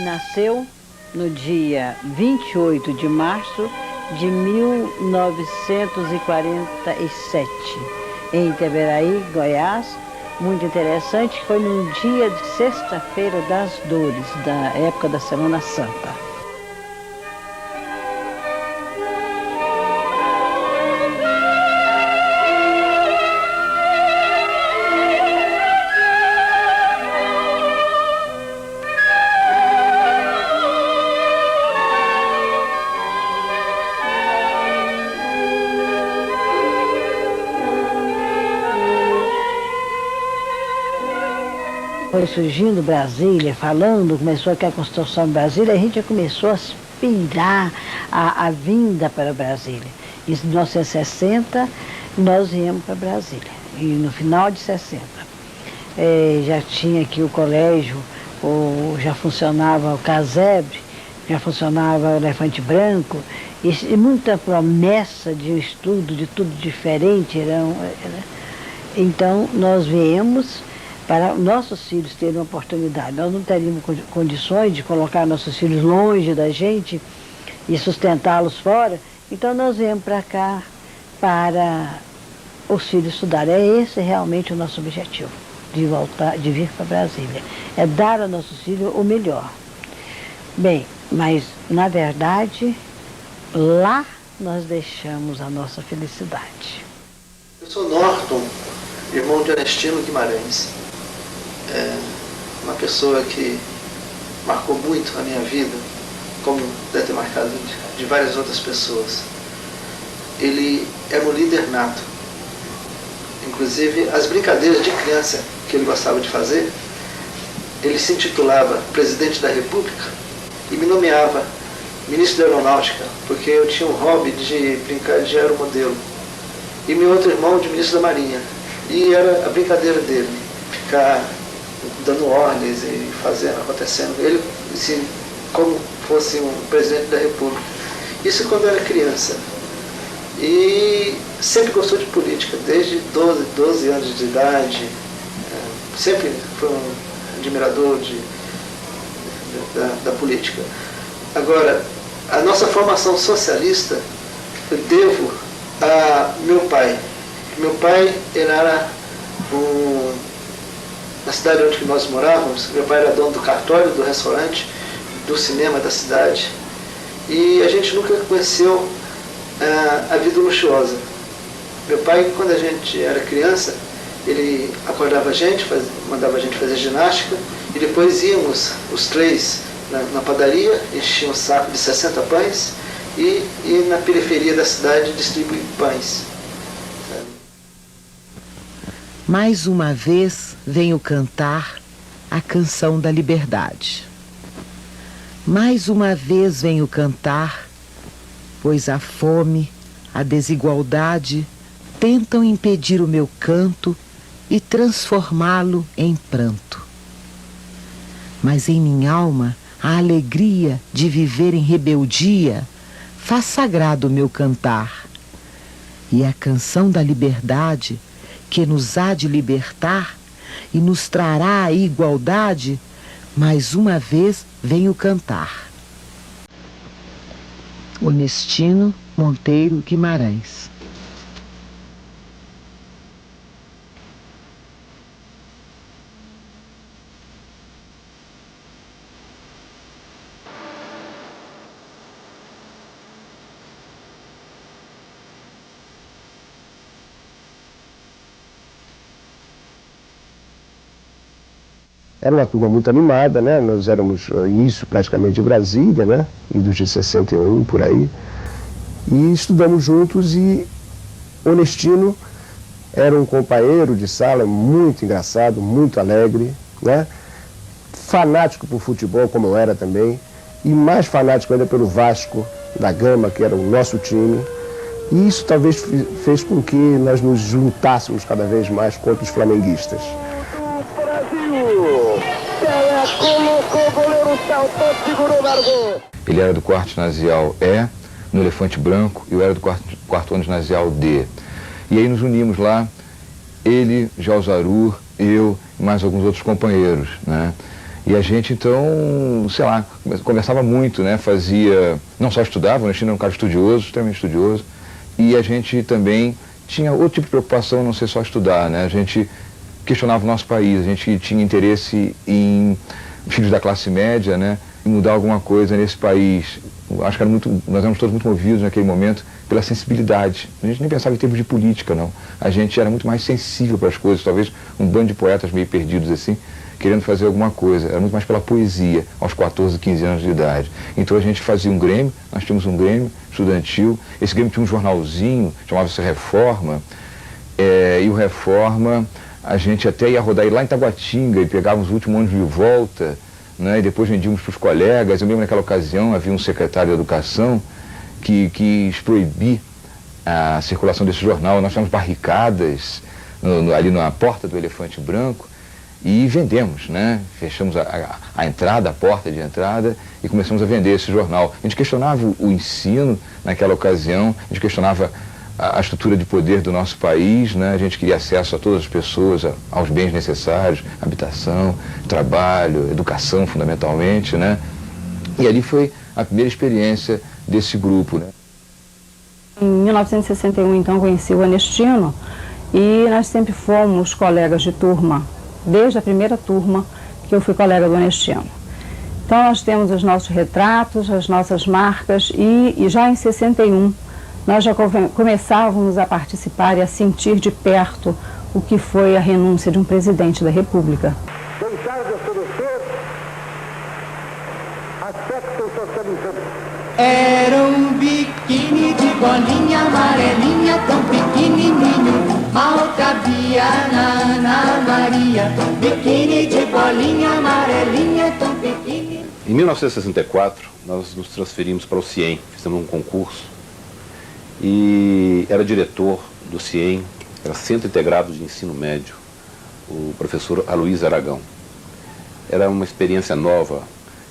Nasceu no dia 28 de março de 1947, em Itaberaí, Goiás. Muito interessante, foi num dia de Sexta-feira das Dores, da época da Semana Santa. Foi surgindo Brasília, começou aqui a construção de Brasília, a gente já começou a aspirar a vinda para Brasília. Isso em 1960, nós viemos para Brasília, e no final de 60. Já tinha aqui o colégio, já funcionava o casebre, já funcionava o Elefante Branco, e muita promessa de um estudo, de tudo diferente. Então, nós viemos para nossos filhos terem uma oportunidade. Nós não teríamos condições de colocar nossos filhos longe da gente e sustentá-los fora, então nós viemos para cá para os filhos estudarem. Esse realmente o nosso objetivo, de vir para Brasília. É dar aos nossos filhos o melhor. Bem, mas na verdade, lá nós deixamos a nossa felicidade. Eu sou Norton, irmão de Ernestino Guimarães. Uma pessoa que marcou muito a minha vida, como deve ter marcado de várias outras pessoas. Ele era um líder nato. Inclusive, as brincadeiras de criança que ele gostava de fazer, ele se intitulava Presidente da República e me nomeava Ministro da Aeronáutica, porque eu tinha um hobby de brincar de aeromodelo. E meu outro irmão de Ministro da Marinha. E era a brincadeira dele, ficar dando ordens e fazendo, acontecendo. Ele, assim, como fosse um presidente da República. Isso quando eu era criança. E sempre gostou de política, desde 12 anos de idade. Sempre foi um admirador da política. Agora, a nossa formação socialista eu devo a meu pai. Meu pai, ele era na cidade onde nós morávamos, meu pai era dono do cartório, do restaurante, do cinema da cidade, e a gente nunca conheceu a vida luxuosa. Meu pai, quando a gente era criança, ele acordava a gente, mandava a gente fazer ginástica, e depois íamos os três na padaria, enchiam um saco de 60 pães, e na periferia da cidade distribuir pães. Mais uma vez venho cantar a canção da liberdade. Mais uma vez venho cantar, pois a fome, a desigualdade tentam impedir o meu canto e transformá-lo em pranto. Mas em minha alma a alegria de viver em rebeldia faz sagrado o meu cantar. E a canção da liberdade que nos há de libertar e nos trará a igualdade, mais uma vez venho cantar. Ernestino Monteiro Guimarães. Era uma turma muito animada, né? Nós éramos início praticamente de Brasília, né? Idos de 61, por aí. E estudamos juntos e Ernestino era um companheiro de sala muito engraçado, muito alegre, né? Fanático por futebol, como eu era também, e mais fanático ainda pelo Vasco da Gama, que era o nosso time. E isso talvez fez com que nós nos juntássemos cada vez mais contra os flamenguistas. Brasil! Pelé colocou, o goleiro saltou, segurou, largou. Ele era do quarto ginasial E, no Elefante Branco, e eu era do quarto ano ginasial D. E aí nos unimos lá, ele, Jalzarur, eu e mais alguns outros companheiros, né? E a gente então, sei lá, conversava muito, né? Fazia, não só estudava, o Ernestina era um cara estudioso, extremamente estudioso, e a gente também tinha outro tipo de preocupação, não ser só estudar, né? A gente questionava o nosso país, a gente tinha interesse em filhos da classe média, né? Em mudar alguma coisa nesse país. Acho que nós éramos todos muito movidos naquele momento pela sensibilidade. A gente nem pensava em termos de política, não. A gente era muito mais sensível para as coisas, talvez um bando de poetas meio perdidos assim, querendo fazer alguma coisa. Era muito mais pela poesia, aos 14, 15 anos de idade. Então a gente fazia um grêmio, nós tínhamos um grêmio estudantil, esse grêmio tinha um jornalzinho, chamava-se Reforma, e o Reforma, a gente até ia rodar lá em Taguatinga e pegava os últimos ônibus de volta, né, e depois vendíamos para os colegas. Eu lembro naquela ocasião havia um secretário de educação que quis proibir a circulação desse jornal. Nós tínhamos barricadas ali na porta do Elefante Branco e vendemos, né? Fechamos a entrada, a porta de entrada, e começamos a vender esse jornal. A gente questionava o ensino naquela ocasião, a gente questionava a estrutura de poder do nosso país, né? A gente queria acesso a todas as pessoas, aos bens necessários, habitação, trabalho, educação fundamentalmente, né? E ali foi a primeira experiência desse grupo, né? Em 1961, então, conheci o Ernestino e nós sempre fomos colegas de turma, desde a primeira turma que eu fui colega do Ernestino. Então nós temos os nossos retratos, as nossas marcas e já em 61 nós já começávamos a participar e a sentir de perto o que foi a renúncia de um presidente da República. Deixar de oferecer aspecto socializante. Era um biquíni de bolinha amarelinha, tão pequenininho, mal cabia na Ana Maria. Biquíni de bolinha amarelinha, tão pequenininho. Em 1964, nós nos transferimos para o CIEM, fizemos um concurso e era diretor do CIEM, era Centro Integrado de Ensino Médio, o professor Aloysio Aragão. Era uma experiência nova,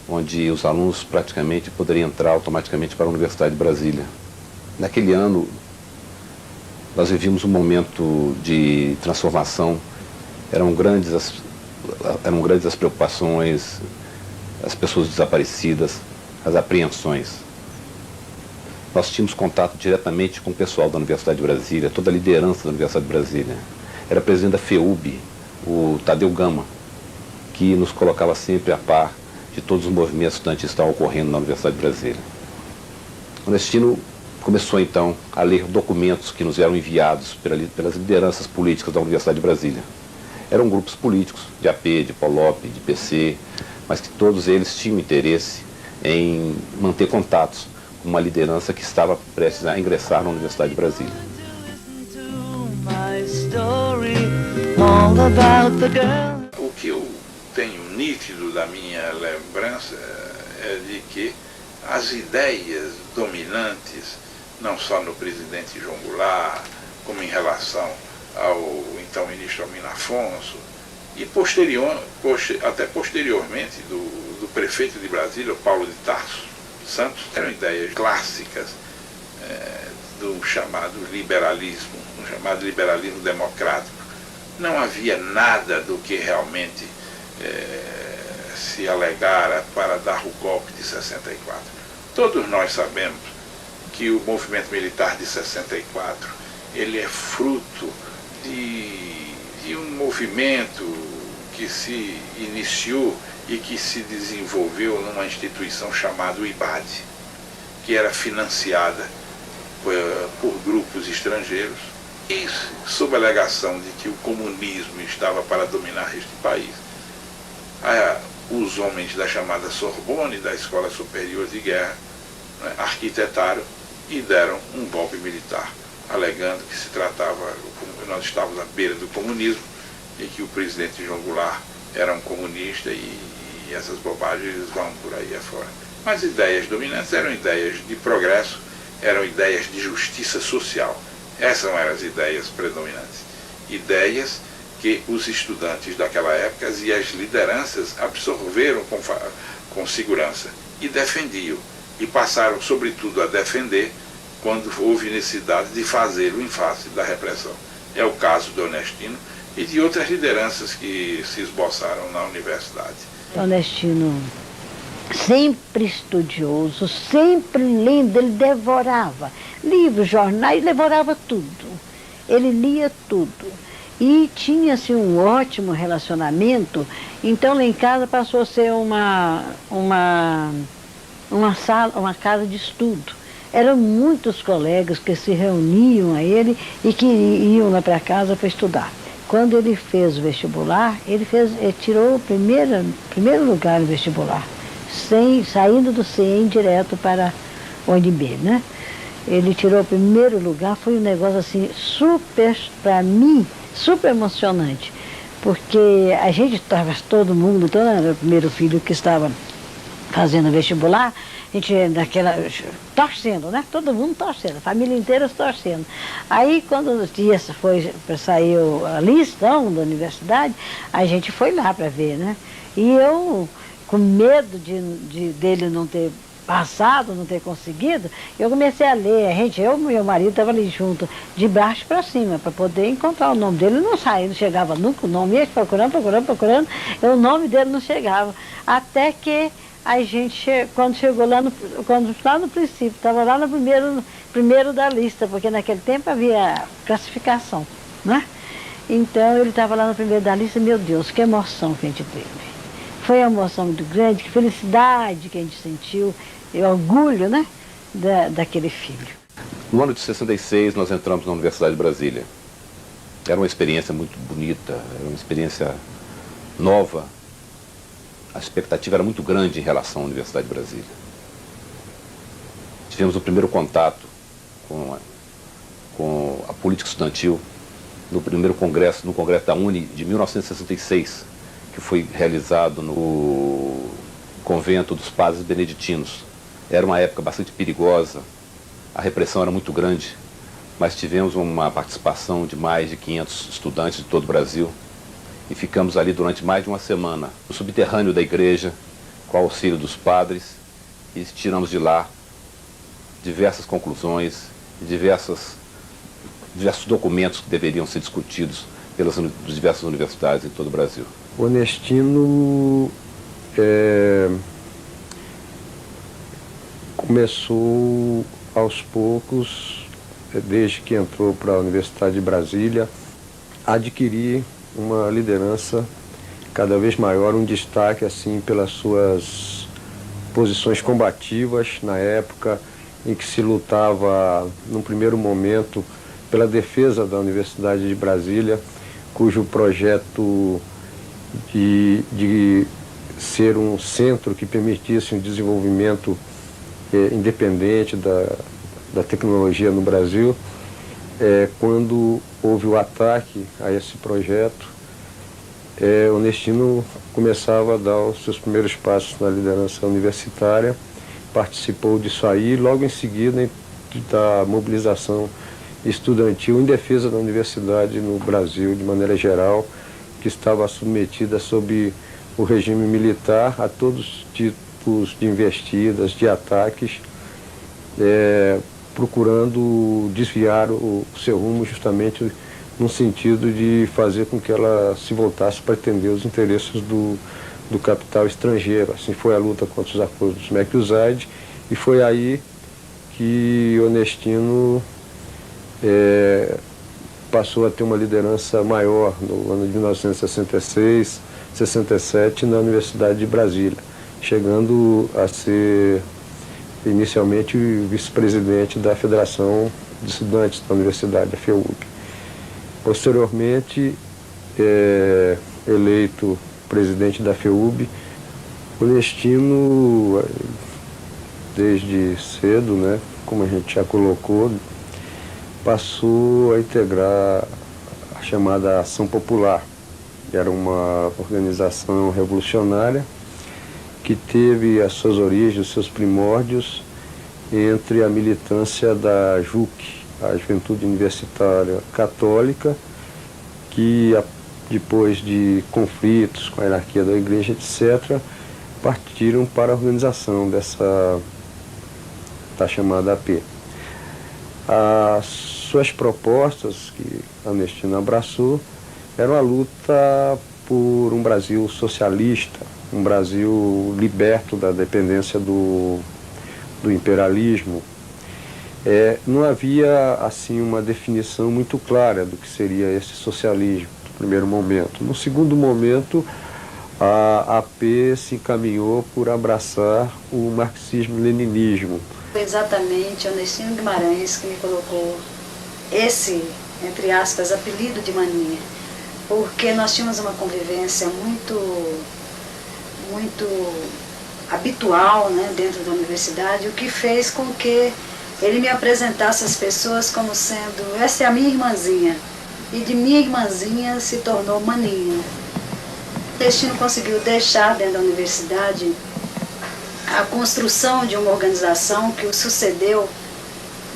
onde os alunos praticamente poderiam entrar automaticamente para a Universidade de Brasília. Naquele ano, nós vivíamos um momento de transformação, eram grandes as preocupações, as pessoas desaparecidas, as apreensões. Nós tínhamos contato diretamente com o pessoal da Universidade de Brasília, toda a liderança da Universidade de Brasília. Era presidente da FEUB, o Tadeu Gama, que nos colocava sempre a par de todos os movimentos estudantis que estavam ocorrendo na Universidade de Brasília. O Ernestino começou então a ler documentos que nos eram enviados pelas lideranças políticas da Universidade de Brasília. Eram grupos políticos, de AP, de POLOP, de PC, mas que todos eles tinham interesse em manter contatos com uma liderança que estava prestes a ingressar na Universidade de Brasília. O que eu tenho nítido da minha lembrança é de que as ideias dominantes, não só no presidente João Goulart, como em relação ao então ministro Almir Afonso, e até posteriormente do prefeito de Brasília, o Paulo de Tarso Santos, eram ideias clássicas do chamado liberalismo, democrático. Não havia nada do que realmente se alegara para dar o golpe de 64. Todos nós sabemos que o movimento militar de 64 ele é fruto de um movimento que se iniciou e que se desenvolveu numa instituição chamada IBAD, que era financiada por grupos estrangeiros, e sob a alegação de que o comunismo estava para dominar este país. Os homens da chamada Sorbonne, da Escola Superior de Guerra, arquitetaram e deram um golpe militar, alegando que se tratava, nós estávamos à beira do comunismo e que o presidente João Goulart era um comunista e essas bobagens vão por aí afora. As ideias dominantes eram ideias de progresso, eram ideias de justiça social. Essas eram as ideias predominantes. Ideias que os estudantes daquela época e as lideranças absorveram com segurança e defendiam. E passaram, sobretudo, a defender quando houve necessidade de fazê-lo em face da repressão. É o caso do Onestino e de outras lideranças que se esboçaram na universidade. Onestino, sempre estudioso, sempre lendo, ele devorava livros, jornais, devorava tudo. Ele lia tudo. E tinha-se um ótimo relacionamento, então lá em casa passou a ser uma casa de estudo. Eram muitos colegas que se reuniam a ele e que iam lá para casa para estudar. Quando ele fez o vestibular, ele tirou o primeiro lugar no vestibular, saindo do CIEM direto para a UNB, né? Ele tirou o primeiro lugar, foi um negócio assim super, para mim, super emocionante, porque a gente estava, todo mundo, era o primeiro filho que estava fazendo vestibular, a gente torcendo, né? Todo mundo torcendo, a família inteira torcendo. Aí quando os dias foi para sair a listão da universidade, a gente foi lá para ver, né? E eu, com medo dele não ter passado, não ter conseguido, eu comecei a ler. Eu e meu marido estavam ali junto, de baixo para cima, para poder encontrar o nome dele. Não saía, não chegava nunca o nome, ia procurando, e o nome dele não chegava. Até que a gente, quando chegou lá no princípio, estava lá no primeiro da lista, porque naquele tempo havia classificação, né? Então ele estava lá no primeiro da lista, meu Deus, que emoção que a gente teve. Foi uma emoção muito grande, que felicidade que a gente sentiu, e orgulho, né, daquele filho. No ano de 66, nós entramos na Universidade de Brasília. Era uma experiência muito bonita, era uma experiência nova. A expectativa era muito grande em relação à Universidade de Brasília. Tivemos o primeiro contato com a política estudantil no primeiro congresso, no Congresso da UNE de 1966, que foi realizado no convento dos padres beneditinos. Era uma época bastante perigosa, a repressão era muito grande, mas tivemos uma participação de mais de 500 estudantes de todo o Brasil e ficamos ali durante mais de uma semana, no subterrâneo da igreja, com o auxílio dos padres, e tiramos de lá diversas conclusões e diversos documentos que deveriam ser discutidos pelas diversas universidades em todo o Brasil. O Onestino começou aos poucos, desde que entrou para a Universidade de Brasília, a adquirir uma liderança cada vez maior, um destaque assim pelas suas posições combativas na época em que se lutava, num primeiro momento, pela defesa da Universidade de Brasília, cujo projeto de ser um centro que permitisse um desenvolvimento independente da tecnologia no Brasil. Quando houve o ataque a esse projeto, o Onestino começava a dar os seus primeiros passos na liderança universitária, participou disso aí, logo em seguida da mobilização estudantil em defesa da universidade no Brasil, de maneira geral, que estava submetida sob o regime militar a todos os tipos de investidas, de ataques, procurando desviar o seu rumo justamente no sentido de fazer com que ela se voltasse para atender os interesses do capital estrangeiro. Assim foi a luta contra os acordos MEC-USAID, e foi aí que Onestino passou a ter uma liderança maior no ano de 1966, 67, na Universidade de Brasília, chegando a ser inicialmente vice-presidente da Federação de Estudantes da Universidade, a FEUB. Posteriormente, eleito presidente da FEUB, Onestino, desde cedo, né, como a gente já colocou, passou a integrar a chamada Ação Popular, que era uma organização revolucionária que teve as suas origens, os seus primórdios entre a militância da JUC, a Juventude Universitária Católica, que depois de conflitos com a hierarquia da igreja, etc., partiram para a organização da chamada AP. As suas propostas, que a Ernestina abraçou, eram a luta por um Brasil socialista, um Brasil liberto da dependência do imperialismo. Não havia assim uma definição muito clara do que seria esse socialismo no primeiro momento. No segundo momento, a AP se encaminhou por abraçar o marxismo-leninismo. Foi exatamente Ernestino Guimarães que me colocou esse, entre aspas, apelido de mania, porque nós tínhamos uma convivência muito habitual, né, dentro da universidade, o que fez com que ele me apresentasse as pessoas como sendo, essa é a minha irmãzinha, e de minha irmãzinha se tornou maninha. O Destino conseguiu deixar dentro da universidade a construção de uma organização que o sucedeu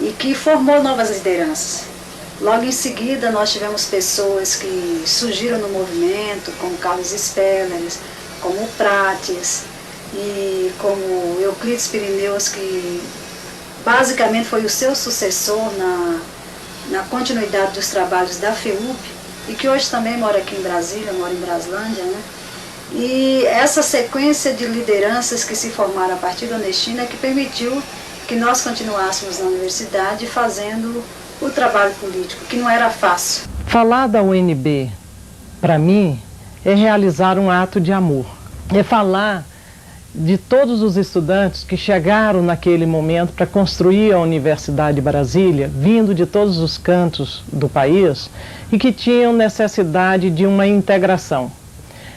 e que formou novas lideranças. Logo em seguida nós tivemos pessoas que surgiram no movimento, como Carlos Speller, como o Prates e como Euclides Pirineus, que basicamente foi o seu sucessor na continuidade dos trabalhos da FEUP, e que hoje também mora aqui em Brasília, mora em Braslândia, né? E essa sequência de lideranças que se formaram a partir da Ernestina que permitiu que nós continuássemos na universidade fazendo o trabalho político, que não era fácil. Falar da UNB, para mim, é realizar um ato de amor. É falar de todos os estudantes que chegaram naquele momento para construir a Universidade de Brasília, vindo de todos os cantos do país, e que tinham necessidade de uma integração.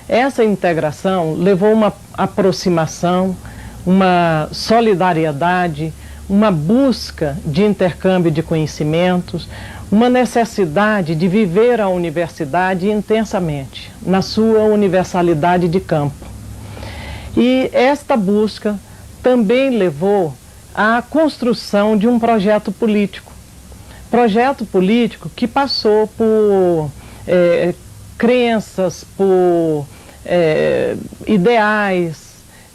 Essa integração levou uma aproximação, uma solidariedade, uma busca de intercâmbio de conhecimentos, uma necessidade de viver a universidade intensamente, na sua universalidade de campo. E esta busca também levou à construção de um projeto político que passou por crenças, por ideais,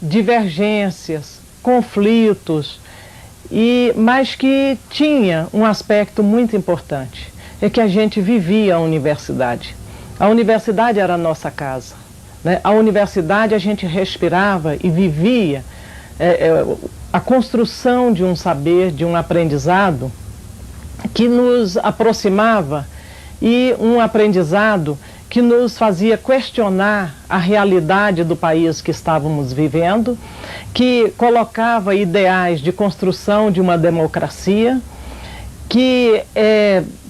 divergências, conflitos, mas que tinha um aspecto muito importante, é que a gente vivia a universidade. A universidade era a nossa casa, né? A universidade a gente respirava e vivia a construção de um saber, de um aprendizado que nos aproximava, e um aprendizado que nos fazia questionar a realidade do país que estávamos vivendo, que colocava ideais de construção de uma democracia, que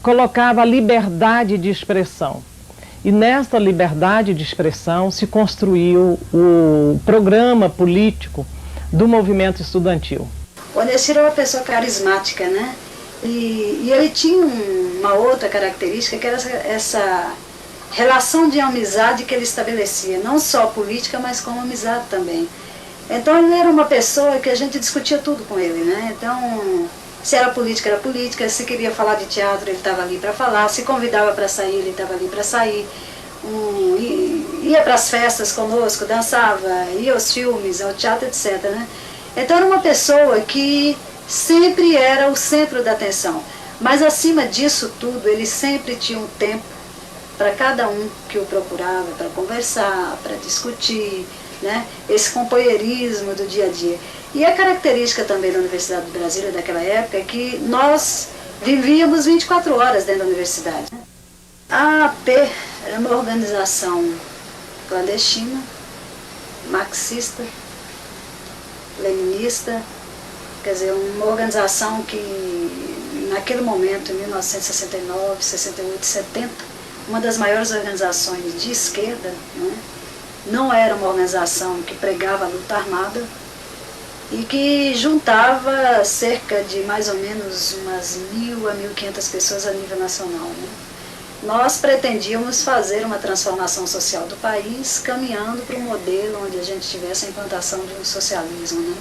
colocava a liberdade de expressão. E nesta liberdade de expressão se construiu o programa político do movimento estudantil. O Ernestino era uma pessoa carismática, né? E ele tinha uma outra característica, que era essa relação de amizade que ele estabelecia, não só política, mas como amizade também. Então ele era uma pessoa que a gente discutia tudo com ele, né? Então, se era política, se queria falar de teatro, ele estava ali para falar, se convidava para sair, ele estava ali para sair, ia para as festas conosco, dançava, ia aos filmes, ao teatro, etc., né? Então era uma pessoa que sempre era o centro da atenção, mas acima disso tudo, ele sempre tinha um tempo para cada um que o procurava, para conversar, para discutir, né? Esse companheirismo do dia a dia. E a característica também da Universidade de Brasília daquela época é que nós vivíamos 24 horas dentro da universidade. A AP era uma organização clandestina, marxista, leninista, quer dizer, uma organização que naquele momento, em 1969, 68, 70, uma das maiores organizações de esquerda, né? Não era uma organização que pregava a luta armada e que juntava cerca de mais ou menos umas 1.000 a 1.500 pessoas a nível nacional, né? Nós pretendíamos fazer uma transformação social do país, caminhando para um modelo onde a gente tivesse a implantação de um socialismo, né?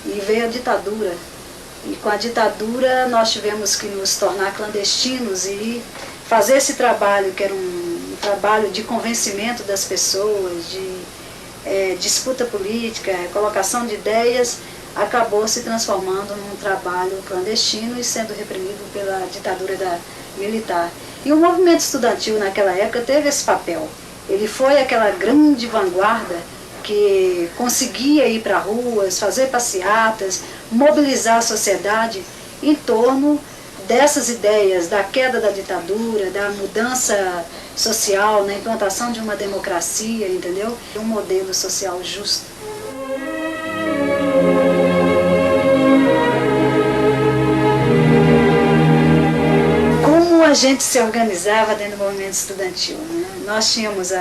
E veio a ditadura E com a ditadura nós tivemos que nos tornar clandestinos e fazer esse trabalho, que era um trabalho de convencimento das pessoas, de disputa política, colocação de ideias, acabou se transformando num trabalho clandestino e sendo reprimido pela ditadura militar. E o movimento estudantil naquela época teve esse papel. Ele foi aquela grande vanguarda que conseguia ir para ruas, fazer passeatas, mobilizar a sociedade em torno dessas ideias da queda da ditadura, da mudança social, na implantação de uma democracia, entendeu? Um modelo social justo. Como a gente se organizava dentro do movimento estudantil, né? Nós tínhamos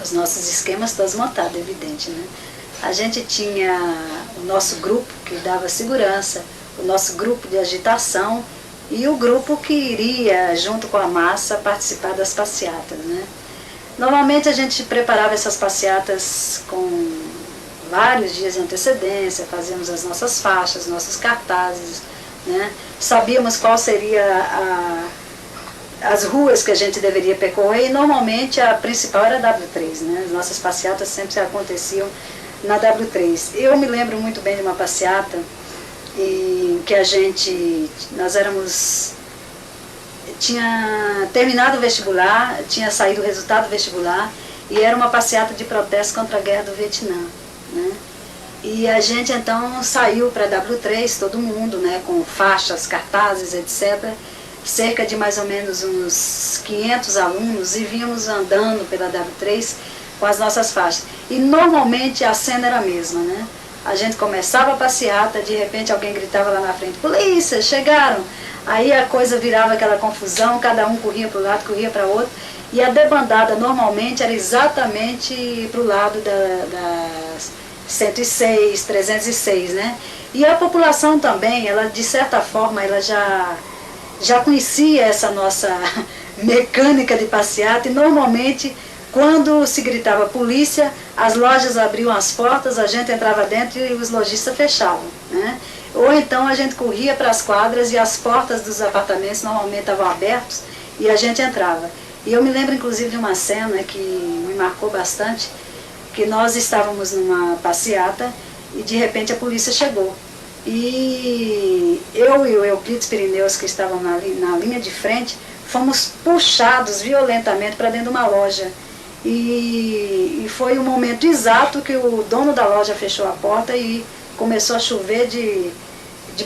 os nossos esquemas todos montados, evidente, né? A gente tinha o nosso grupo que dava segurança, o nosso grupo de agitação e o grupo que iria, junto com a massa, participar das passeatas, né? Normalmente a gente preparava essas passeatas com vários dias de antecedência, fazíamos as nossas faixas, nossos cartazes, né? Sabíamos qual seria as ruas que a gente deveria percorrer e normalmente a principal era a W3, né? As nossas passeatas sempre aconteciam na W3. Eu me lembro muito bem de uma passeata em que tinha terminado o vestibular, tinha saído o resultado do vestibular e era uma passeata de protesto contra a guerra do Vietnã, né? E a gente então saiu para a W3, todo mundo, né, com faixas, cartazes, etc., cerca de mais ou menos uns 500 alunos, e vínhamos andando pela W3 com as nossas faixas. E normalmente a cena era a mesma, né? A gente começava a passeata, de repente alguém gritava lá na frente, polícia, chegaram! Aí a coisa virava aquela confusão, cada um corria para um lado, corria para o outro, e a debandada normalmente era exatamente para o lado das 106, 306, né? E a população também, ela de certa forma, ela já conhecia essa nossa mecânica de passeata e normalmente quando se gritava polícia, as lojas abriam as portas, a gente entrava dentro e os lojistas fechavam, né? Ou então a gente corria para as quadras e as portas dos apartamentos normalmente estavam abertas e a gente entrava. E eu me lembro inclusive de uma cena que me marcou bastante, que nós estávamos numa passeata e de repente a polícia chegou. E eu e o Euclides Pirineus, que estavam na linha de frente, fomos puxados violentamente para dentro de uma loja. E foi o momento exato que o dono da loja fechou a porta e começou a chover de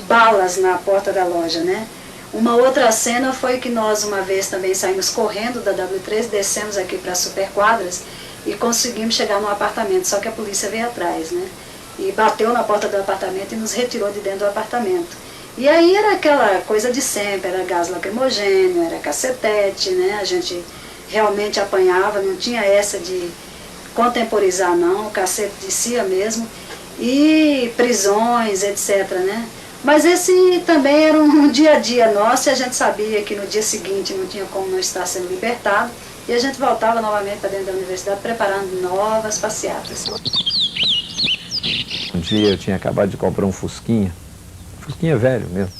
balas na porta da loja, né? Uma outra cena foi que nós uma vez também saímos correndo da W3, descemos aqui para as Superquadras e conseguimos chegar no apartamento, só que a polícia veio atrás, né? E bateu na porta do apartamento e nos retirou de dentro do apartamento. E aí era aquela coisa de sempre, era gás lacrimogêneo, era cacetete, né? A gente realmente apanhava, não tinha essa de contemporizar não, o cacete descia mesmo, e prisões, etc, né? Mas esse também era um dia a dia nosso e a gente sabia que no dia seguinte não tinha como não estar sendo libertado e a gente voltava novamente para dentro da universidade preparando novas passeatas. Um dia eu tinha acabado de comprar um Fusquinha velho mesmo,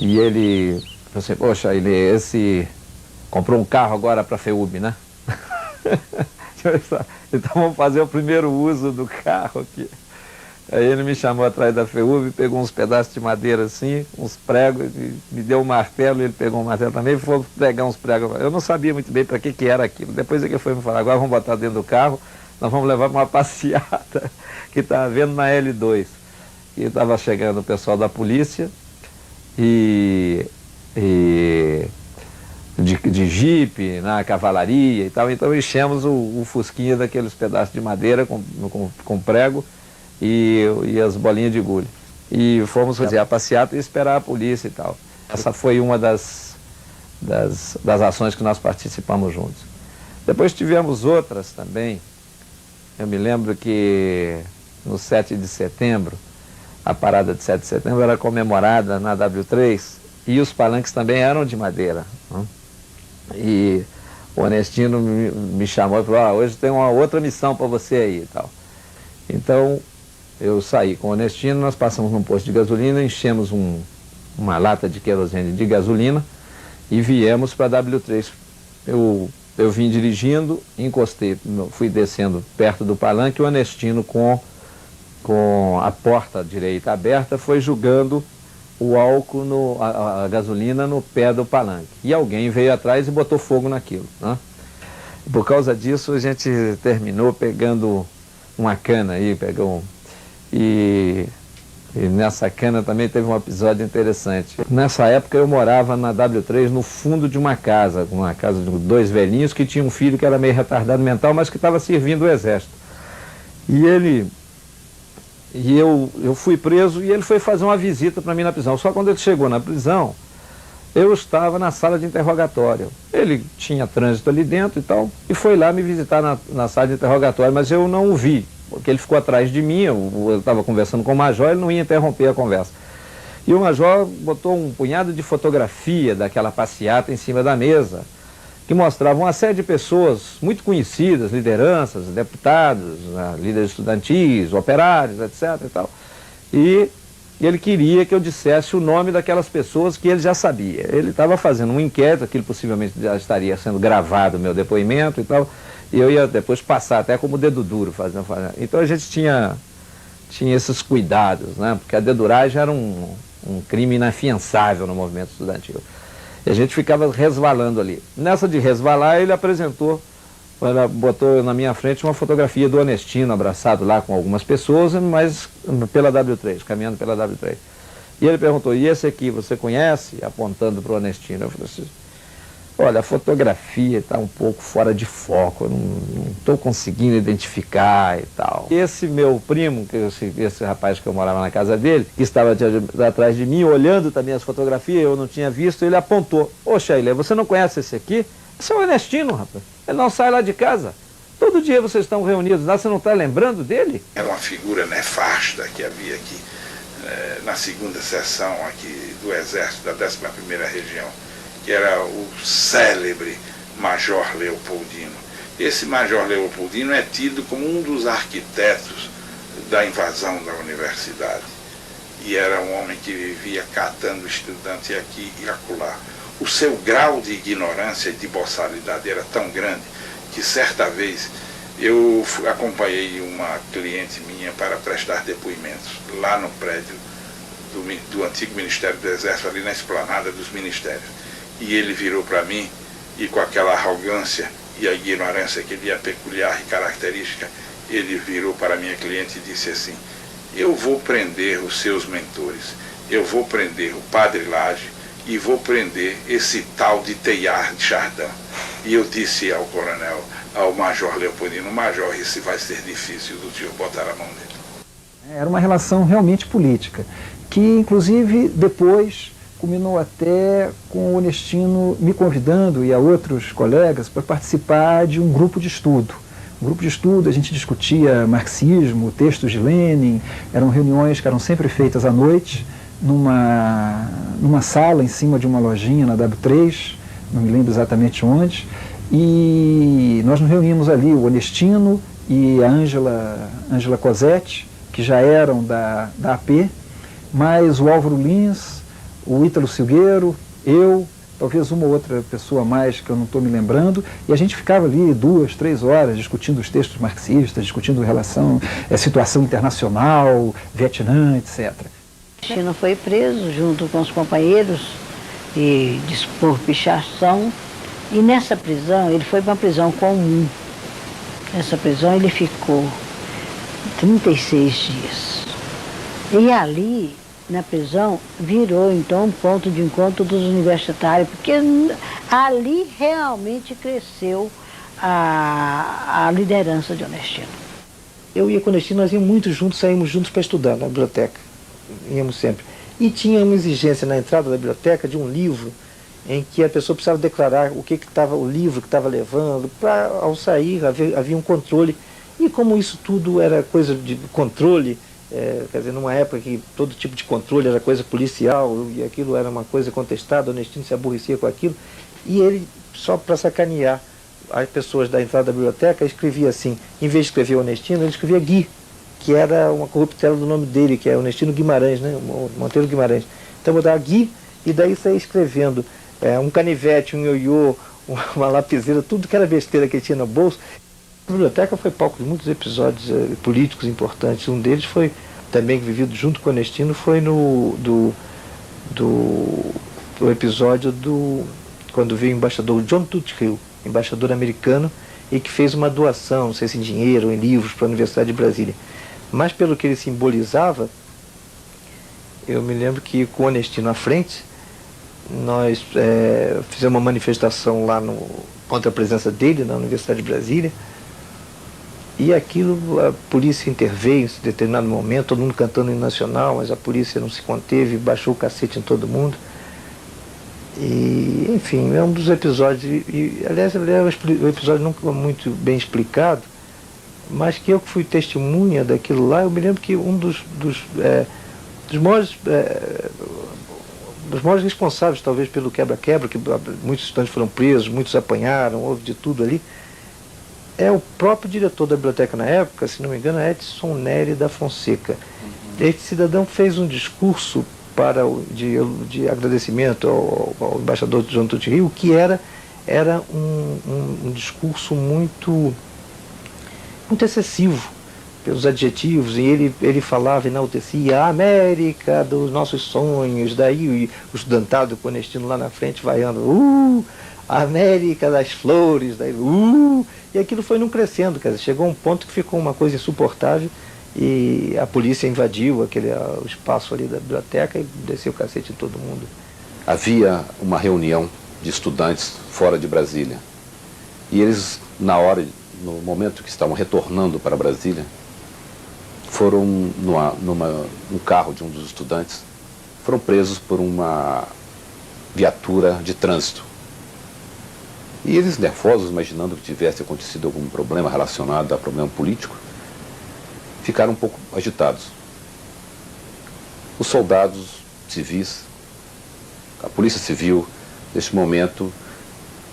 e ele falou assim, poxa, esse comprou um carro agora para a FEUB, né? Então vamos fazer o primeiro uso do carro aqui. Aí ele me chamou atrás da FEUB, pegou uns pedaços de madeira assim, uns pregos, me deu um martelo, ele pegou um martelo também e foi pregar uns pregos. Eu não sabia muito bem para que era aquilo. Depois ele foi me falar, agora vamos botar dentro do carro, nós vamos levar para uma passeata que estava havendo na L2. E estava chegando o pessoal da polícia de jipe, na cavalaria e tal. Então enchemos o Fusquinha daqueles pedaços de madeira com prego e as bolinhas de gude. E fomos fazer a passeata e esperar a polícia e tal. Essa foi uma das ações que nós participamos juntos. Depois tivemos outras também. Eu me lembro que no 7 de setembro, a parada de 7 de setembro era comemorada na W3 e os palanques também eram de madeira, né? E o Onestino me chamou e falou, hoje tem uma outra missão para você aí e tal. Então, eu saí com o Onestino, nós passamos num posto de gasolina, enchemos uma lata de querosene de gasolina e viemos para a W3. Eu vim dirigindo, encostei, fui descendo perto do palanque, o Onestino com a porta direita aberta foi jogando o álcool, a gasolina no pé do palanque. E alguém veio atrás e botou fogo naquilo, né? Por causa disso a gente terminou pegando uma cana aí, e nessa cana também teve um episódio interessante. Nessa época eu morava na W3 no fundo de uma casa de dois velhinhos que tinha um filho que era meio retardado mental, mas que estava servindo o exército. Eu fui preso e ele foi fazer uma visita para mim na prisão. Só quando ele chegou na prisão, eu estava na sala de interrogatório. Ele tinha trânsito ali dentro e tal, e foi lá me visitar na sala de interrogatório, mas eu não o vi, porque ele ficou atrás de mim, eu estava conversando com o major, ele não ia interromper a conversa. E o major botou um punhado de fotografia daquela passeata em cima da mesa, que mostravam uma série de pessoas muito conhecidas, lideranças, deputados, líderes estudantis, operários, etc. E tal. E ele queria que eu dissesse o nome daquelas pessoas que ele já sabia. Ele estava fazendo um inquérito, aquilo possivelmente já estaria sendo gravado, o meu depoimento e tal, e eu ia depois passar até como dedo duro fazendo. Então a gente tinha esses cuidados, né? Porque a deduragem era um crime inafiançável no movimento estudantil. E a gente ficava resvalando ali. Nessa de resvalar, ele botou na minha frente uma fotografia do Onestino abraçado lá com algumas pessoas, mas pela W3, caminhando pela W3. E ele perguntou, e esse aqui você conhece? Apontando para o Onestino. Eu falei assim, olha, a fotografia está um pouco fora de foco, eu não estou conseguindo identificar e tal. Esse meu primo, esse rapaz que eu morava na casa dele, que estava atrás de mim, olhando também as fotografias, eu não tinha visto, ele apontou, ô Sheila, você não conhece esse aqui? Esse é o Onestino, rapaz. Ele não sai lá de casa. Todo dia vocês estão reunidos lá, você não está lembrando dele? Era uma figura nefasta que havia aqui, na segunda seção aqui do Exército, da 11ª Região, que era o célebre Major Leopoldino. Esse Major Leopoldino é tido como um dos arquitetos da invasão da universidade. E era um homem que vivia catando estudante aqui e acolá. O seu grau de ignorância e de boçalidade era tão grande que certa vez eu acompanhei uma cliente minha para prestar depoimentos lá no prédio do antigo Ministério do Exército, ali na esplanada dos ministérios. E ele virou para mim, e com aquela arrogância e a ignorância que lhe é peculiar e característica, ele virou para a minha cliente e disse assim, eu vou prender os seus mentores, eu vou prender o Padre Lage e vou prender esse tal de Teilhard de Chardin. E eu disse ao coronel, ao Major Leopoldino, Major, isso vai ser difícil do senhor botar a mão nele. Era uma relação realmente política, que inclusive depois culminou até com o Onestino me convidando e a outros colegas para participar de um grupo de estudo. Um grupo de estudo, a gente discutia marxismo, textos de Lenin, eram reuniões que eram sempre feitas à noite, numa sala em cima de uma lojinha na W3, não me lembro exatamente onde, e nós nos reunimos ali, o Onestino e a Ângela Cosetti, que já eram da AP, mais o Álvaro Lins, o Ítalo Silgueiro, eu, talvez uma ou outra pessoa a mais que eu não estou me lembrando, e a gente ficava ali 2, 3 horas discutindo os textos marxistas, discutindo situação internacional, Vietnã, etc. Onestino foi preso junto com os companheiros e por pichação, e nessa prisão, ele foi para uma prisão comum. Nessa prisão ele ficou 36 dias. E ali, na prisão, virou então um ponto de encontro dos universitários, porque ali realmente cresceu a liderança de Onestino. Eu ia com o Onestino, nós íamos muito juntos, saímos juntos para estudar na biblioteca. Íamos sempre. E tinha uma exigência na entrada da biblioteca de um livro em que a pessoa precisava declarar o que estava, o livro que estava levando, para ao sair havia um controle. E como isso tudo era coisa de controle, quer dizer, numa época que todo tipo de controle era coisa policial, e aquilo era uma coisa contestada, o Onestino se aborrecia com aquilo, e ele, só para sacanear as pessoas da entrada da biblioteca, escrevia assim, em vez de escrever Onestino, ele escrevia Gui. que era uma corruptela do nome dele, que é Ernestino Guimarães, né? Monteiro Guimarães. Então eu botava Gui, e daí saía escrevendo um canivete, um ioiô, uma lapiseira, tudo que era besteira que ele tinha no bolso. A biblioteca foi palco de muitos episódios políticos importantes. Um deles foi, também vivido junto com o Ernestino, foi no episódio quando veio o embaixador John Tutt Hill, embaixador americano, e que fez uma doação, não sei se em dinheiro ou em livros, para a Universidade de Brasília. Mas pelo que ele simbolizava, eu me lembro que com o Ernestino à frente, nós fizemos uma manifestação lá contra a presença dele na Universidade de Brasília, e aquilo, a polícia interveio em determinado momento, todo mundo cantando o hino nacional, mas a polícia não se conteve, baixou o cacete em todo mundo. E, enfim, é um dos episódios, aliás, o episódio nunca foi muito bem explicado, mas que eu que fui testemunha daquilo lá, eu me lembro que um dos maiores responsáveis, talvez, pelo quebra-quebra, que muitos estudantes foram presos, muitos apanharam, houve de tudo ali, é o próprio diretor da biblioteca na época, se não me engano, Edson Nery da Fonseca. Esse cidadão fez um discurso de agradecimento ao embaixador John Tutt Hill, que era um discurso muito excessivo pelos adjetivos, e ele falava, enaltecia a América dos nossos sonhos, daí o estudantado com o Ernestino lá na frente vaiando, a América das flores, daí, e aquilo foi não crescendo, quer dizer, chegou a um ponto que ficou uma coisa insuportável, e a polícia invadiu o espaço ali da biblioteca e desceu o cacete em todo mundo. Havia uma reunião de estudantes fora de Brasília, e eles, no momento que estavam retornando para Brasília, foram num carro de um dos estudantes, foram presos por uma viatura de trânsito. E eles, nervosos, imaginando que tivesse acontecido algum problema relacionado a problema político, ficaram um pouco agitados. Os soldados civis, a polícia civil, neste momento,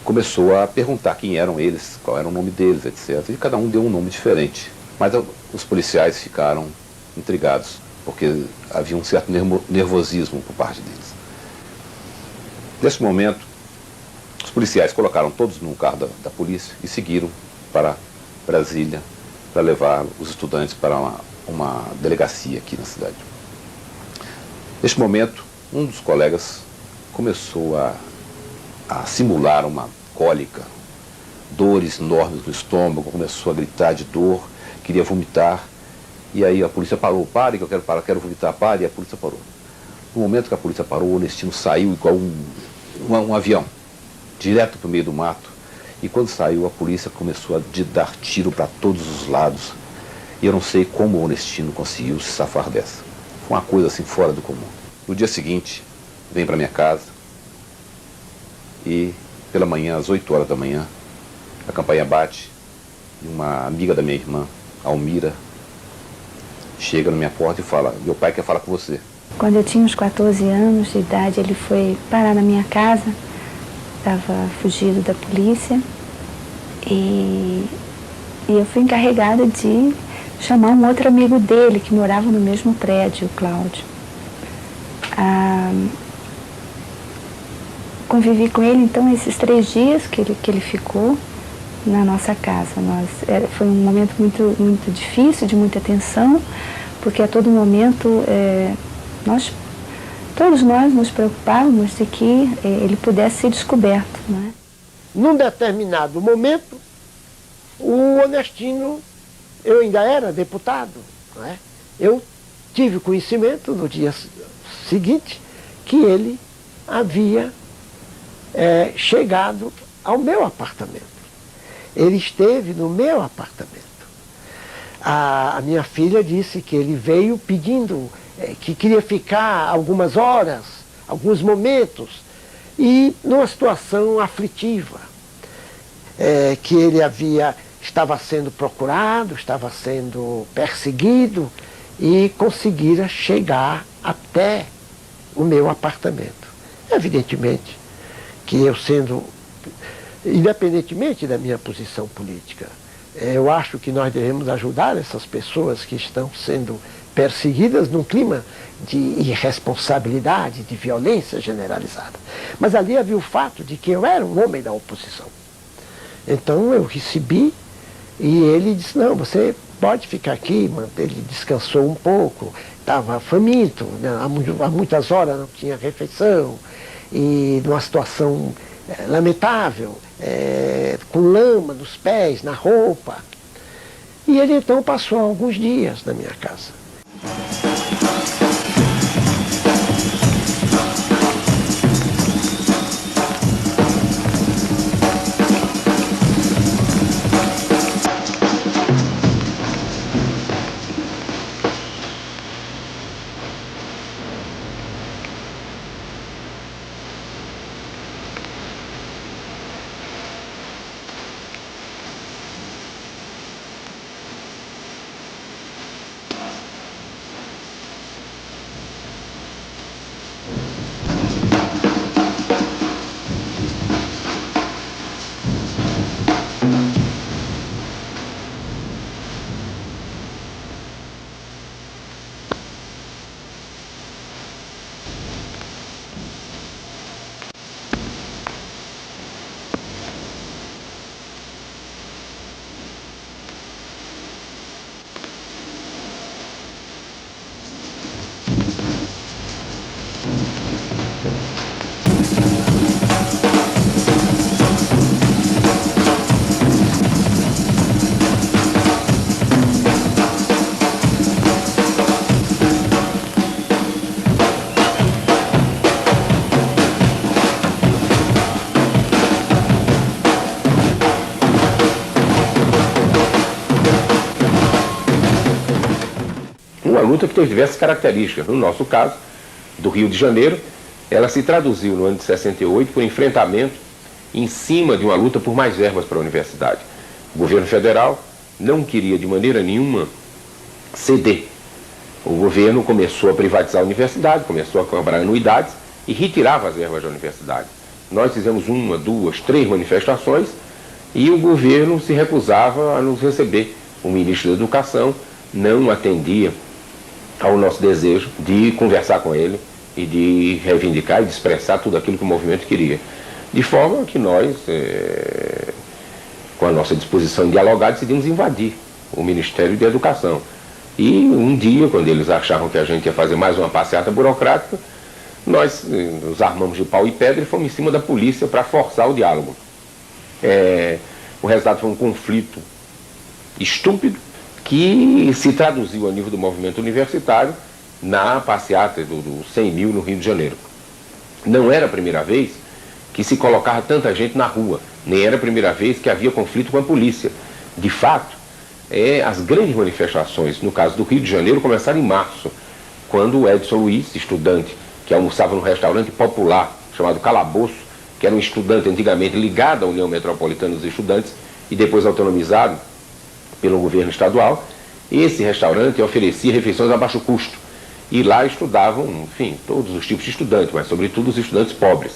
começou a perguntar quem eram eles, qual era o nome deles, etc. E cada um deu um nome diferente. Mas os policiais ficaram intrigados, porque havia um certo nervosismo por parte deles. Nesse momento, os policiais colocaram todos no carro da polícia e seguiram para Brasília para levar os estudantes para uma delegacia aqui na cidade. Neste momento, um dos colegas começou a simular uma cólica, dores enormes no estômago, começou a gritar de dor, queria vomitar, e aí a polícia parou, pare que eu quero vomitar, pare, e a polícia parou. No momento que a polícia parou, o Ernestino saiu igual um avião, direto para o meio do mato, e quando saiu a polícia começou a dar tiro para todos os lados, e eu não sei como o Ernestino conseguiu se safar dessa. Foi uma coisa assim fora do comum. No dia seguinte, vem para minha casa, e pela manhã, às 8 horas da manhã, a campainha bate, e uma amiga da minha irmã, Almira, chega na minha porta e fala, meu pai quer falar com você. Quando eu tinha uns 14 anos de idade, ele foi parar na minha casa, estava fugido da polícia, e eu fui encarregada de chamar um outro amigo dele, que morava no mesmo prédio, o Cláudio. Convivi com ele, então, esses 3 dias que ele ficou na nossa casa. Foi um momento muito, muito difícil, de muita tensão, porque a todo momento todos nós nos preocupávamos de que ele pudesse ser descoberto. Não é? Num determinado momento, o Ernestino, eu ainda era deputado, não é? Eu tive conhecimento no dia seguinte que ele havia chegado ao meu apartamento. Ele esteve no meu apartamento. A minha filha disse que ele veio pedindo que queria ficar algumas horas, alguns momentos, e numa situação aflitiva, que ele estava sendo procurado, estava sendo perseguido, e conseguira chegar até o meu apartamento. Evidentemente que eu, independentemente da minha posição política, Eu acho que nós devemos ajudar essas pessoas que estão sendo perseguidas num clima de irresponsabilidade, de violência generalizada. Mas ali havia o fato de que eu era um homem da oposição. Então eu recebi e ele disse, não, você pode ficar aqui. Ele descansou um pouco, estava faminto, né? Há muitas horas não tinha refeição, e numa situação lamentável, com lama nos pés, na roupa. E ele então passou alguns dias na minha casa. Uma luta que teve diversas características. No nosso caso, do Rio de Janeiro, ela se traduziu no ano de 68 por enfrentamento em cima de uma luta por mais verbas para a universidade. O governo federal não queria de maneira nenhuma ceder. O governo começou a privatizar a universidade, começou a cobrar anuidades e retirava as verbas da universidade. Nós fizemos 1, 2, 3 manifestações e o governo se recusava a nos receber. O ministro da Educação não atendia ao nosso desejo de conversar com ele e de reivindicar e de expressar tudo aquilo que o movimento queria. De forma que nós, com a nossa disposição em dialogar, decidimos invadir o Ministério da Educação. E um dia, quando eles achavam que a gente ia fazer mais uma passeata burocrática, nós nos armamos de pau e pedra e fomos em cima da polícia para forçar o diálogo. O resultado foi um conflito estúpido, que se traduziu a nível do movimento universitário na passeata do 100 mil no Rio de Janeiro. Não era a primeira vez que se colocava tanta gente na rua, nem era a primeira vez que havia conflito com a polícia. De fato, as grandes manifestações, no caso do Rio de Janeiro, começaram em março, quando o Edson Luiz, estudante que almoçava num restaurante popular chamado Calabouço, que era um estudante antigamente ligado à União Metropolitana dos Estudantes e depois autonomizado pelo governo estadual, esse restaurante oferecia refeições a baixo custo. E lá estudavam, enfim, todos os tipos de estudantes, mas sobretudo os estudantes pobres.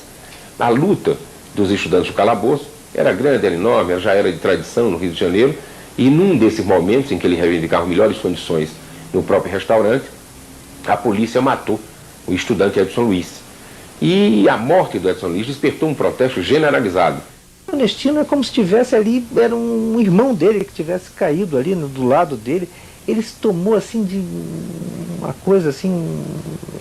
A luta dos estudantes do Calabouço era grande, era enorme, já era de tradição no Rio de Janeiro, e num desses momentos em que ele reivindicava melhores condições no próprio restaurante, a polícia matou o estudante Edson Luiz. E a morte do Edson Luiz despertou um protesto generalizado. O Ernestino é como se tivesse ali, era um irmão dele que tivesse caído ali do lado dele. Ele se tomou assim de uma coisa assim,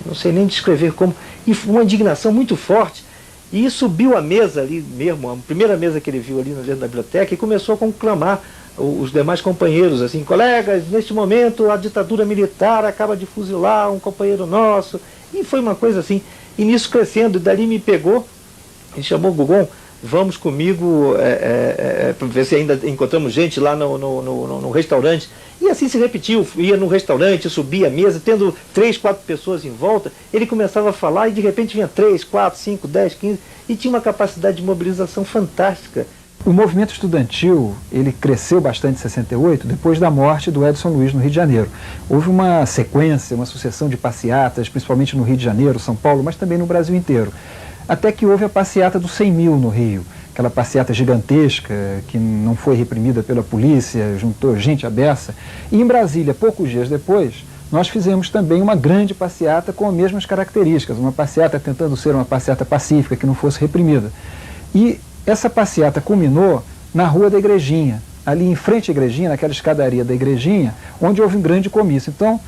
não sei nem descrever como, e uma indignação muito forte. E subiu a mesa ali mesmo, a primeira mesa que ele viu ali dentro da biblioteca, e começou a conclamar os demais companheiros, assim, colegas, neste momento a ditadura militar acaba de fuzilar um companheiro nosso. E foi uma coisa assim, e nisso crescendo, e dali me pegou, e chamou o Gugon, vamos comigo para ver se ainda encontramos gente lá no restaurante. E assim se repetiu, ia no restaurante, subia a mesa, tendo 3, 4 pessoas em volta, ele começava a falar e de repente vinha 3, 4, 5, 10, 15, e tinha uma capacidade de mobilização fantástica. O movimento estudantil, ele cresceu bastante em 68, depois da morte do Edson Luiz no Rio de Janeiro. Houve uma sequência, uma sucessão de passeatas, principalmente no Rio de Janeiro, São Paulo, mas também no Brasil inteiro. Até que houve a passeata do 100 mil no Rio. aquela passeata gigantesca que não foi reprimida pela polícia, juntou gente à beça. E em Brasília, poucos dias depois, nós fizemos também uma grande passeata com as mesmas características, uma passeata tentando ser uma passeata pacífica, que não fosse reprimida. E essa passeata culminou na Rua da Igrejinha, ali em frente à Igrejinha, naquela escadaria da Igrejinha, onde houve um grande comício. Então,